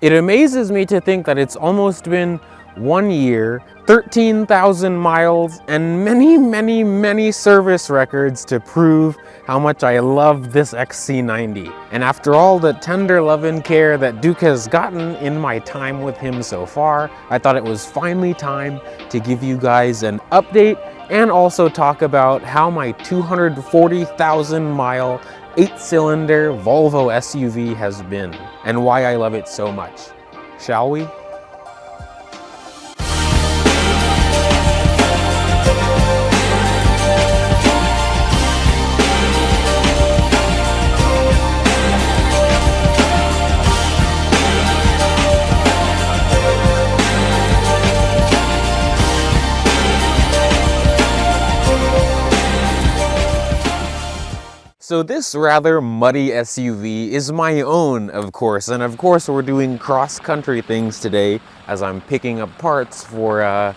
It amazes me to think that it's almost been 1 year, 13,000 miles, and many service records to prove how much I love this XC90. And after all the tender love and care that Duke has gotten in my time with him so far, I thought it was finally time to give you guys an update and also talk about how my 240,000 mile 8-cylinder Volvo SUV has been and why I love it so much. Shall we? So this rather muddy SUV is my own, of course, and of course we're doing cross-country things today as I'm picking up parts for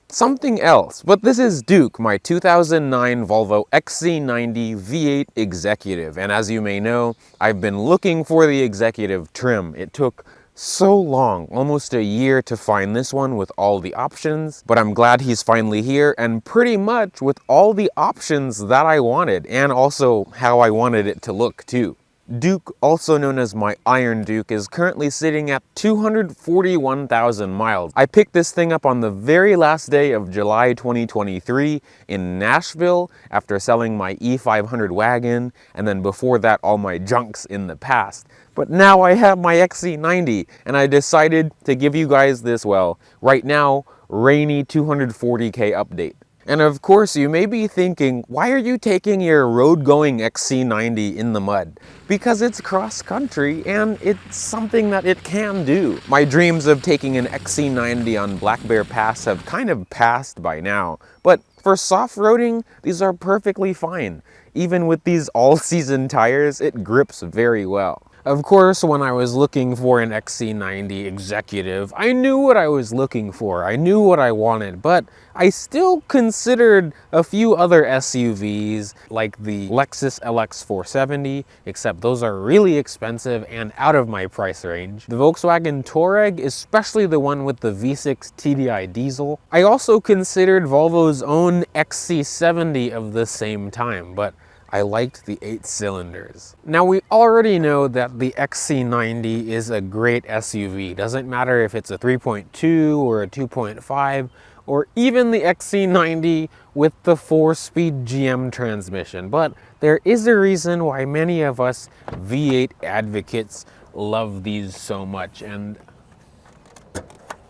something else. But this is Duke, my 2009 Volvo XC90 V8 Executive, and as you may know, I've been looking for the Executive trim. It took so long, almost a year, to find this one with all the options, but I'm glad he's finally here and pretty much with all the options that I wanted and also how I wanted it to look too. Duke, also known as my Iron Duke, is currently sitting at 241,000 miles. I picked this thing up on the very last day of July 2023 in Nashville after selling my E500 wagon, and then before that all my junks in the past. But now I have my XC90 and I decided to give you guys this, well, right now, rainy 240K update. And of course you may be thinking, why are you taking your road-going XC90 in the mud? Because it's cross-country and it's something that it can do. My dreams of taking an XC90 on Black Bear Pass have kind of passed by now, but for soft-roading, these are perfectly fine. Even with these all-season tires, it grips very well. Of course, when I was looking for an XC90 Executive, I knew what I was looking for. I knew what I wanted, but I still considered a few other SUVs like the Lexus LX 470, except those are really expensive and out of my price range. The Volkswagen Touareg, especially the one with the V6 TDI diesel. I also considered Volvo's own XC70 of the same time, but I liked the 8 cylinders. Now we already know that the XC90 is a great SUV. Doesn't matter if it's a 3.2 or a 2.5 or even the XC90 with the 4-speed GM transmission. But there is a reason why many of us V8 advocates love these so much, and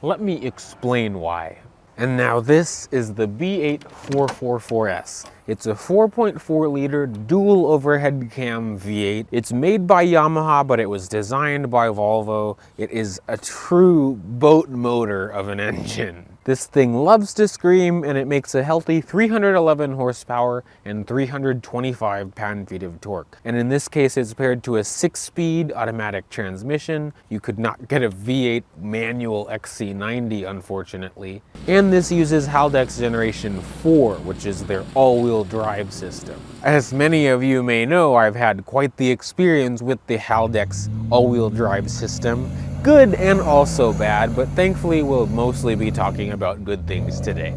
let me explain why. And now this is the B8444S. It's a 4.4 liter dual overhead cam V8. It's made by Yamaha, but it was designed by Volvo. It is a true boat motor of an engine. This thing loves to scream, and it makes a healthy 311 horsepower and 325 pound-feet of torque. And in this case, it's paired to a 6-speed automatic transmission. You could not get a V8 manual XC90, unfortunately. And this uses Haldex Generation 4, which is their all-wheel drive system. As many of you may know, I've had quite the experience with the Haldex all-wheel drive system. Good and also bad, but thankfully we'll mostly be talking about good things today.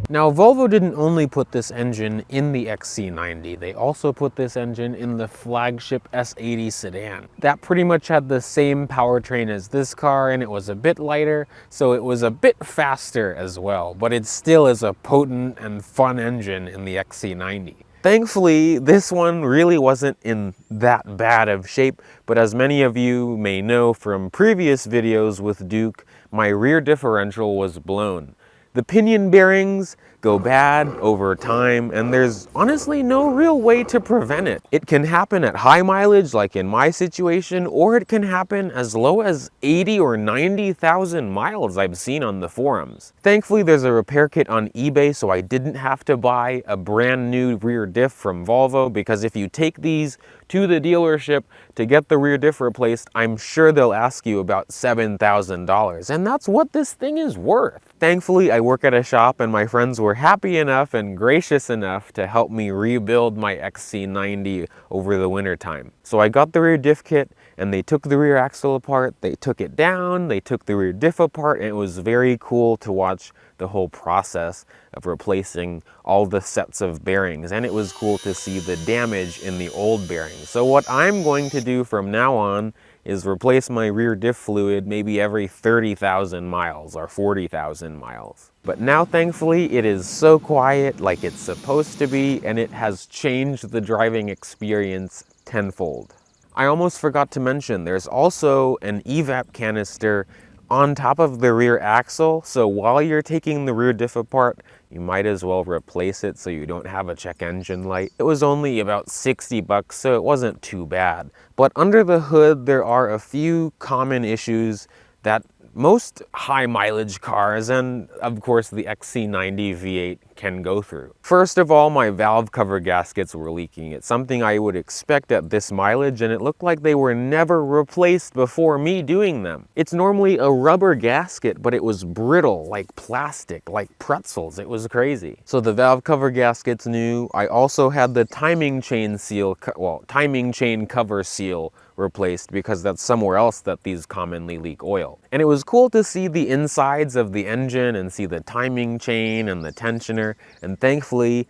Now, Volvo didn't only put this engine in the XC90, they also put this engine in the flagship S80 sedan. That pretty much had the same powertrain as this car, and it was a bit lighter, so it was a bit faster as well, but it still is a potent and fun engine in the XC90. Thankfully, this one really wasn't in that bad of shape, but as many of you may know from previous videos with Duke, my rear differential was blown. The pinion bearings go bad over time, and there's honestly no real way to prevent it. It can happen at high mileage, like in my situation, or it can happen as low as 80 or 90,000 miles I've seen on the forums. Thankfully, there's a repair kit on eBay, so I didn't have to buy a brand new rear diff from Volvo, because if you take these to the dealership to get the rear diff replaced, I'm sure they'll ask you about $7,000, and that's what this thing is worth. Thankfully, I work at a shop and my friends were happy enough and gracious enough to help me rebuild my XC90 over the winter time. So I got the rear diff kit and they took the rear axle apart, they took it down, they took the rear diff apart, and it was very cool to watch the whole process of replacing all the sets of bearings, and it was cool to see the damage in the old bearings. So what I'm going to do from now on is replace my rear diff fluid maybe every 30,000 miles or 40,000 miles. But now thankfully it is so quiet like it's supposed to be, and it has changed the driving experience tenfold. I almost forgot to mention there's also an evap canister on top of the rear axle, so while you're taking the rear diff apart, you might as well replace it so you don't have a check engine light. It was only about 60 bucks, so it wasn't too bad. But under the hood, there are a few common issues that most high mileage cars, and of course the XC90 V8, can go through. First of all, my valve cover gaskets were leaking. It's something I would expect at this mileage, and it looked like they were never replaced before me doing them. It's normally a rubber gasket, but it was brittle, like plastic, like pretzels. It was crazy. So the valve cover gasket's new. I also had the timing chain cover seal replaced because that's somewhere else that these commonly leak oil. And it was cool to see the insides of the engine and see the timing chain and the tensioner, and thankfully,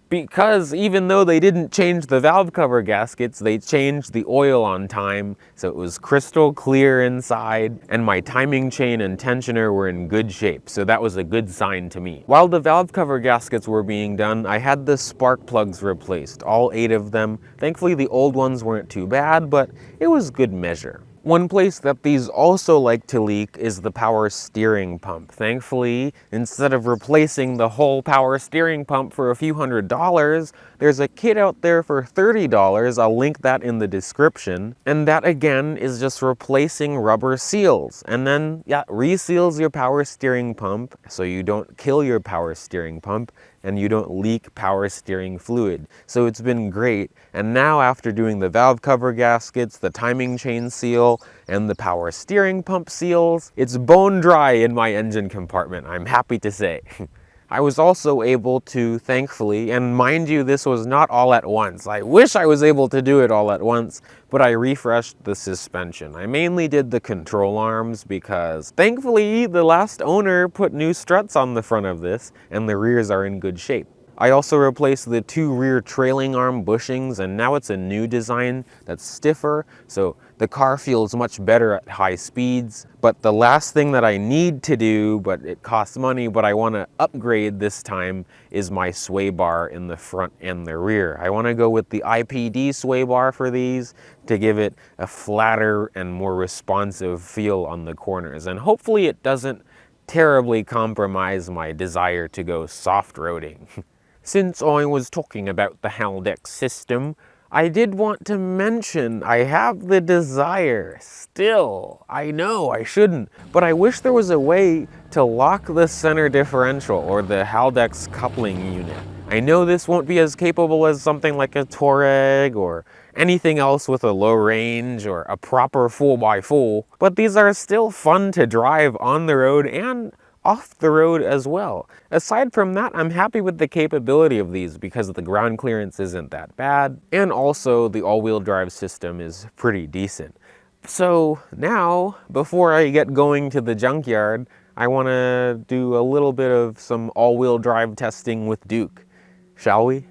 because even though they didn't change the valve cover gaskets, they changed the oil on time, so it was crystal clear inside, and my timing chain and tensioner were in good shape, so that was a good sign to me. While the valve cover gaskets were being done, I had the spark plugs replaced, all 8 of them. Thankfully the old ones weren't too bad, but it was good measure. One place that these also like to leak is the power steering pump. Thankfully, instead of replacing the whole power steering pump for a few $100s, there's a kit out there for $30. I'll link that in the description. And that again is just replacing rubber seals. And then, yeah, reseals your power steering pump so you don't kill your power steering pump and you don't leak power steering fluid. So it's been great. And now after doing the valve cover gaskets, the timing chain seal, and the power steering pump seals, it's bone dry in my engine compartment, I'm happy to say. I was also able to, thankfully, and mind you, this was not all at once. I wish I was able to do it all at once, but I refreshed the suspension. I mainly did the control arms because, thankfully, the last owner put new struts on the front of this, and the rears are in good shape. I also replaced the 2 rear trailing arm bushings, and now it's a new design that's stiffer, so the car feels much better at high speeds. But the last thing that I need to do, but it costs money, but I want to upgrade this time, is my sway bar in the front and the rear. I want to go with the IPD sway bar for these to give it a flatter and more responsive feel on the corners, and hopefully it doesn't terribly compromise my desire to go soft-roading. Since I was talking about the Haldex system, I did want to mention I have the desire still. I know I shouldn't, but I wish there was a way to lock the center differential or the Haldex coupling unit. I know this won't be as capable as something like a Touareg or anything else with a low range or a proper 4x4, but these are still fun to drive on the road and off the road as well. Aside from that, I'm happy with the capability of these because the ground clearance isn't that bad, and also the all-wheel drive system is pretty decent. So now, before I get going to the junkyard, I want to do a little bit of some all-wheel drive testing with Duke. Shall we?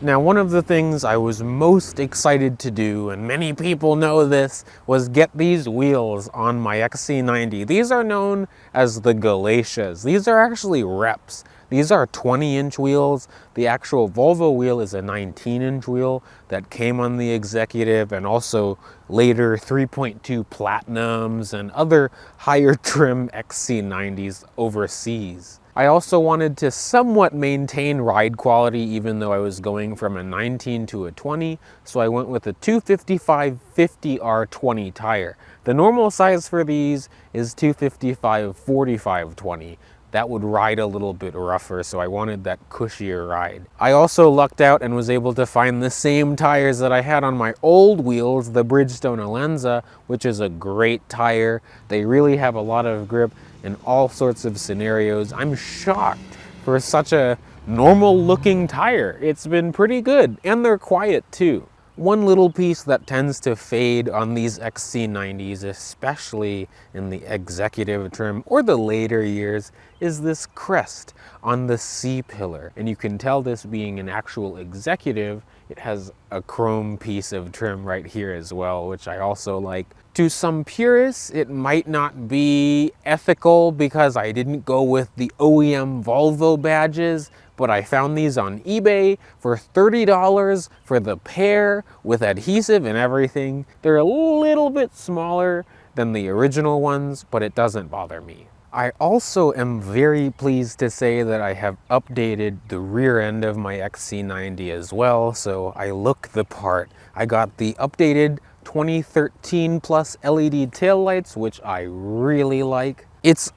Now, one of the things I was most excited to do, and many people know this, was get these wheels on my XC90. These are known as the Galatias. These are actually reps. These are 20-inch wheels. The actual Volvo wheel is a 19-inch wheel that came on the Executive, and also later 3.2 Platinums and other higher trim XC90s overseas. I also wanted to somewhat maintain ride quality even though I was going from a 19 to a 20, so I went with a 255/50R20 tire. The normal size for these is 255/45/20. That would ride a little bit rougher, so I wanted that cushier ride. I also lucked out and was able to find the same tires that I had on my old wheels, the Bridgestone Alenza, which is a great tire. They really have a lot of grip in all sorts of scenarios. I'm shocked for such a normal looking tire. It's been pretty good, and they're quiet too. One little piece that tends to fade on these XC90s, especially in the Executive trim or the later years, is this crest on the C-pillar. And you can tell this being an actual Executive, it has a chrome piece of trim right here as well, which I also like. To some purists, it might not be ethical because I didn't go with the OEM Volvo badges, but I found these on eBay for $30 for the pair with adhesive and everything. They're a little bit smaller than the original ones, but it doesn't bother me. I also am very pleased to say that I have updated the rear end of my XC90 as well, so I look the part. I got the updated 2013 plus LED taillights, which I really like. It's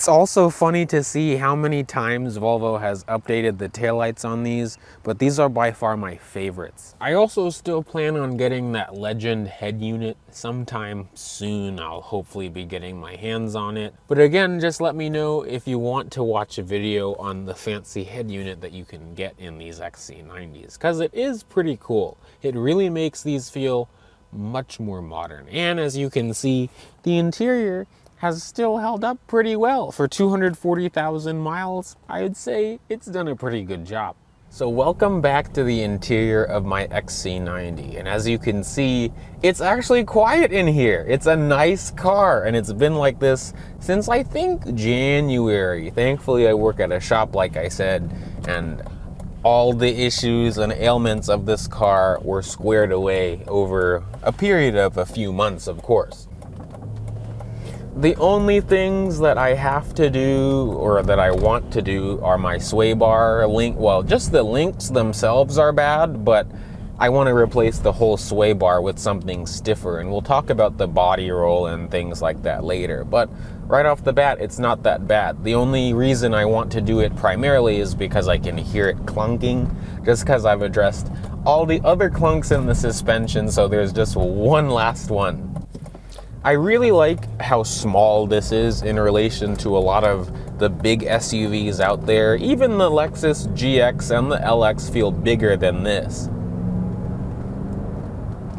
also funny to see how many times Volvo has updated the taillights on these, but these are by far my favorites. I also still plan on getting that Legend head unit sometime soon. I'll hopefully be getting my hands on it. But again, just let me know if you want to watch a video on the fancy head unit that you can get in these XC90s, because it is pretty cool. It really makes these feel much more modern. And as you can see, the interior has still held up pretty well. For 240,000 miles, I would say it's done a pretty good job. So welcome back to the interior of my XC90. And as you can see, it's actually quiet in here. It's a nice car, and it's been like this since I think January. Thankfully, I work at a shop, like I said, and all the issues and ailments of this car were squared away over a period of a few months, of course. The only things that I have to do, or that I want to do, are my sway bar link. Well, just the links themselves are bad, but I want to replace the whole sway bar with something stiffer, and we'll talk about the body roll and things like that later. But right off the bat, it's not that bad. The only reason I want to do it primarily is because I can hear it clunking, just because I've addressed all the other clunks in the suspension, so there's just one last one. I really like how small this is in relation to a lot of the big SUVs out there. Even the Lexus GX and the LX feel bigger than this.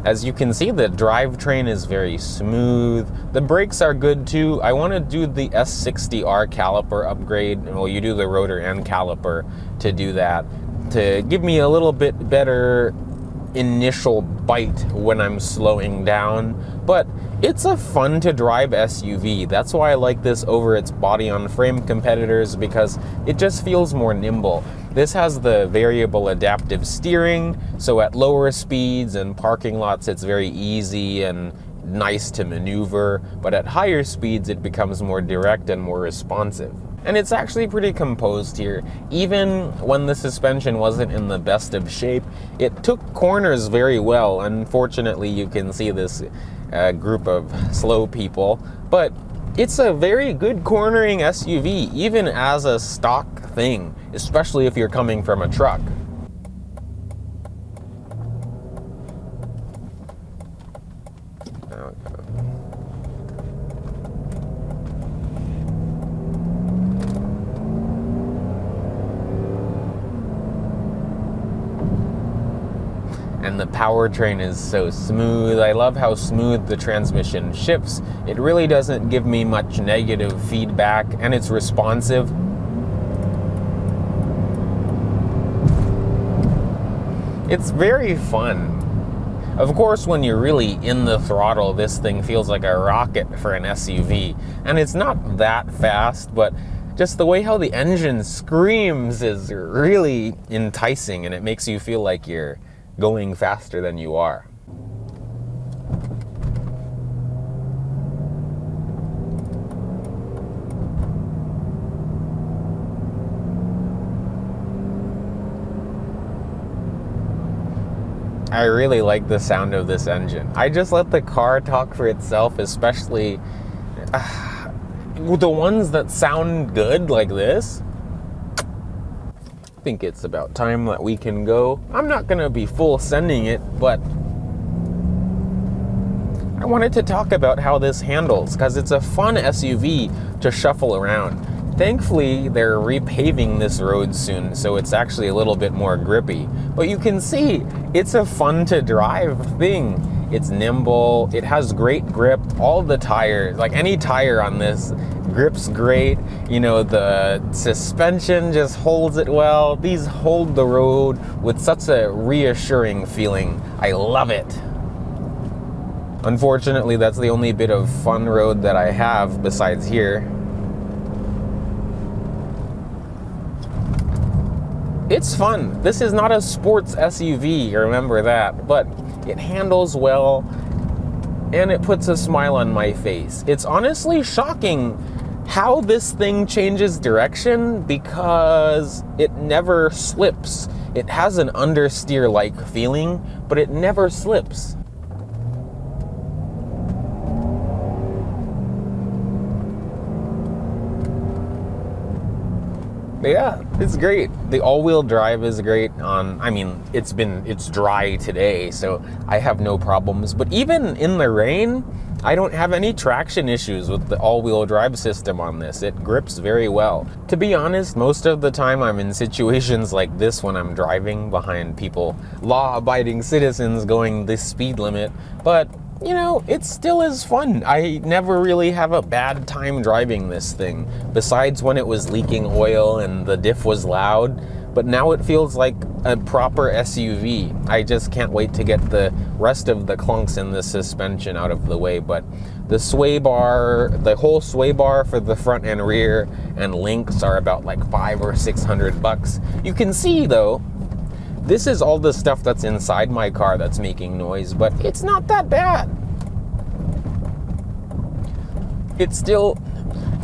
As you can see, the drivetrain is very smooth. The brakes are good too. I want to do the S60R caliper upgrade. Well, you do the rotor and caliper to do that, to give me a little bit better initial bite when I'm slowing down. But it's a fun to drive SUV. That's why I like this over its body on frame competitors, because it just feels more nimble. This has the variable adaptive steering, so at lower speeds and parking lots it's very easy and nice to maneuver, but at higher speeds it becomes more direct and more responsive. And it's actually pretty composed here. Even when the suspension wasn't in the best of shape, it took corners very well. Unfortunately, you can see this group of slow people, but it's a very good cornering SUV, even as a stock thing, especially if you're coming from a truck. And the powertrain is so smooth. I love how smooth the transmission shifts. It really doesn't give me much negative feedback, and it's responsive. It's very fun. Of course, when you're really in the throttle, this thing feels like a rocket for an SUV. And it's not that fast, but just the way how the engine screams is really enticing, and it makes you feel like you're going faster than you are. I really like the sound of this engine. I just let the car talk for itself, especially the ones that sound good like this. I think it's about time that we can go. I'm not gonna be full sending it, but I wanted to talk about how this handles, because it's a fun SUV to shuffle around. Thankfully, they're repaving this road soon, so it's actually a little bit more grippy. But you can see, it's a fun to drive thing. It's nimble, it has great grip, all the tires, like any tire on this grips great. You know, the suspension just holds it well. These hold the road with such a reassuring feeling. I love it. Unfortunately, that's the only bit of fun road that I have besides here. It's fun. This is not a sports SUV, remember that, but it handles well and it puts a smile on my face. It's honestly shocking how this thing changes direction, because it never slips. It has an understeer-like feeling, but it never slips. Yeah, it's great. The all-wheel drive is great on, I mean, it's dry today, so I have no problems. But even in the rain, I don't have any traction issues with the all-wheel drive system on this. It grips very well. To be honest, most of the time I'm in situations like this when I'm driving behind people, law-abiding citizens going this speed limit, but you know, it still is fun. I never really have a bad time driving this thing, besides when it was leaking oil and the diff was loud. But now it feels like a proper SUV. I just can't wait to get the rest of the clunks in the suspension out of the way. But the sway bar, the whole sway bar for the front and rear and links are about like $500 or $600. You can see though, this is all the stuff that's inside my car that's making noise, but it's not that bad. It's still,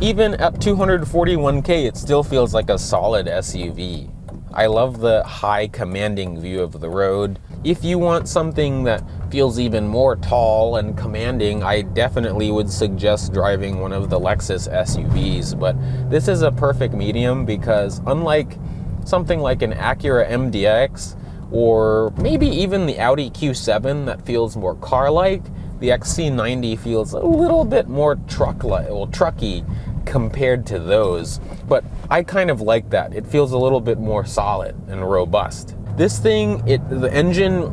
even at 241K, it still feels like a solid SUV. I love the high commanding view of the road. If you want something that feels even more tall and commanding, I definitely would suggest driving one of the Lexus SUVs, but this is a perfect medium because unlike something like an Acura MDX or maybe even the Audi Q7 that feels more car-like, the XC90 feels a little bit more truck-like, well, trucky compared to those. But I kind of like that. It feels a little bit more solid and robust. This thing, the engine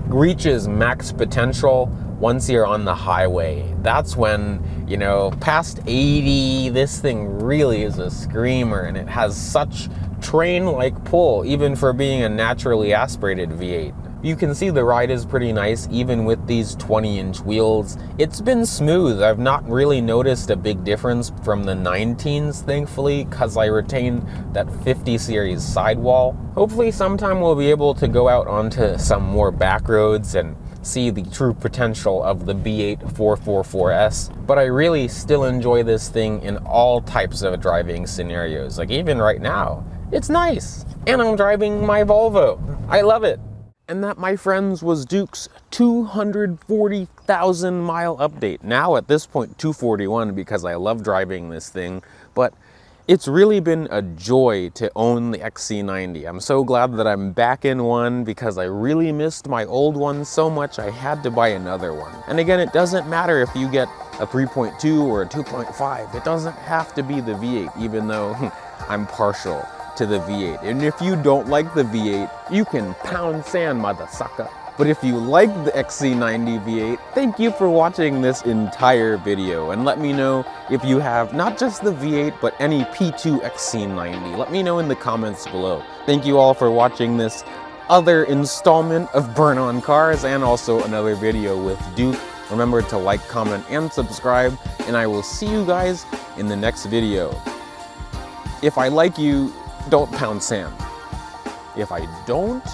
reaches max potential once you're on the highway. That's when, you know, past 80, this thing really is a screamer, and it has such train-like pull, even for being a naturally aspirated V8. You can see the ride is pretty nice, even with these 20-inch wheels. It's been smooth. I've not really noticed a big difference from the 19s, thankfully, because I retain that 50 series sidewall. Hopefully sometime we'll be able to go out onto some more back roads and see the true potential of the B8444S, but I really still enjoy this thing in all types of driving scenarios. Like even right now, it's nice. And I'm driving my Volvo. I love it. And that, my friends, was Duke's 240,000 mile update. Now at this point, 241, because I love driving this thing, but it's really been a joy to own the XC90. I'm so glad that I'm back in one because I really missed my old one so much I had to buy another one. And again, it doesn't matter if you get a 3.2 or a 2.5. It doesn't have to be the V8, even though I'm partial to the V8. And if you don't like the V8, you can pound sand, mother sucker. But if you like the XC90 V8, thank you for watching this entire video, and let me know if you have not just the V8 but any P2 XC90. Let me know in the comments below. Thank you all for watching this. other installment of Bern on Cars, and also another video with Duke. Remember to like, comment, and subscribe, and I will see you guys in the next video. If I like you, don't pound sand. If I don't,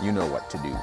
you know what to do.